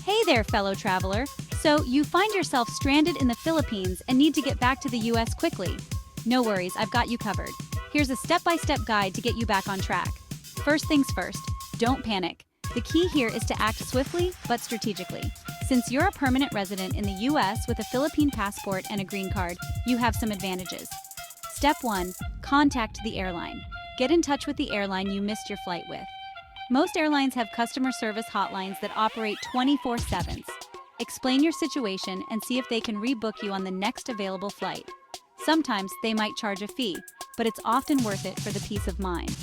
Hey there, fellow traveler. So, you find yourself stranded in the Philippines and need to get back to the US quickly. No worries, I've got you covered. Here's a step-by-step guide to get you back on track. First things first, don't panic. The key here is to act swiftly but strategically. Since you're a permanent resident in the US with a Philippine passport and a green card, you have some advantages. Step 1. Contact the airline. Get in touch with the airline you missed your flight with. Most airlines have customer service hotlines that operate 24/7. Explain your situation and see if they can rebook you on the next available flight. Sometimes they might charge a fee, but it's often worth it for the peace of mind.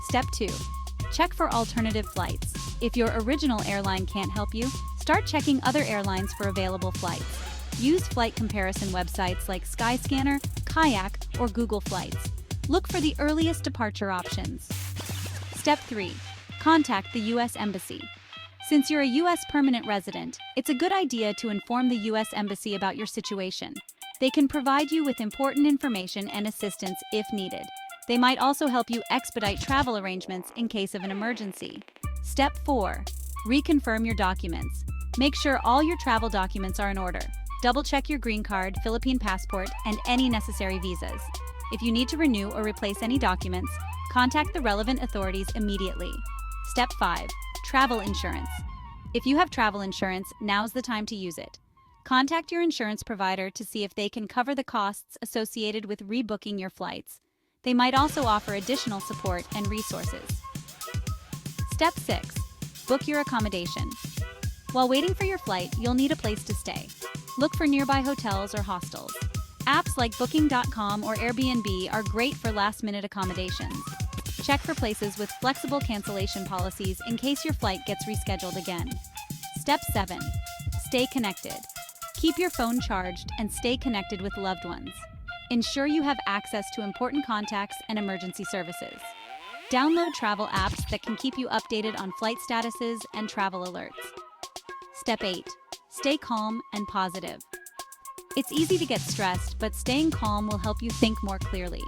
Step 2. Check for alternative flights. If your original airline can't help you, start checking other airlines for available flights. Use flight comparison websites like Skyscanner, Kayak, or Google Flights. Look for the earliest departure options. Step 3. Contact the U.S. Embassy. Since you're a U.S. permanent resident, it's a good idea to inform the U.S. Embassy about your situation. They can provide you with important information and assistance if needed. They might also help you expedite travel arrangements in case of an emergency. Step 4. Reconfirm your documents. Make sure all your travel documents are in order. Double-check your green card, Philippine passport, and any necessary visas. If you need to renew or replace any documents, contact the relevant authorities immediately. Step 5. Travel insurance. If you have travel insurance, now's the time to use it. Contact your insurance provider to see if they can cover the costs associated with rebooking your flights. They might also offer additional support and resources. Step 6. Book your accommodation. While waiting for your flight, you'll need a place to stay. Look for nearby hotels or hostels. Apps like Booking.com or Airbnb are great for last-minute accommodations. Check for places with flexible cancellation policies in case your flight gets rescheduled again. Step 7. Stay connected. Keep your phone charged and stay connected with loved ones. Ensure you have access to important contacts and emergency services. Download travel apps that can keep you updated on flight statuses and travel alerts. Step 8. Stay calm and positive. It's easy to get stressed, but staying calm will help you think more clearly.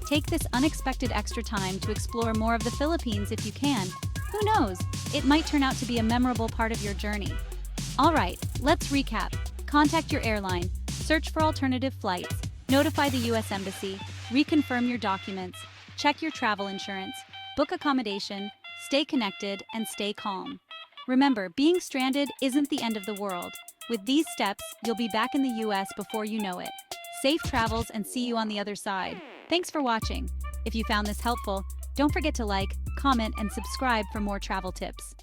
Take this unexpected extra time to explore more of the Philippines if you can. Who knows? It might turn out to be a memorable part of your journey. All right, let's recap. Contact your airline, search for alternative flights, notify the U.S. Embassy, reconfirm your documents, check your travel insurance, book accommodation, stay connected, and stay calm. Remember, being stranded isn't the end of the world. With these steps, you'll be back in the U.S. before you know it. Safe travels and see you on the other side. Thanks for watching. If you found this helpful, don't forget to like, comment, and subscribe for more travel tips.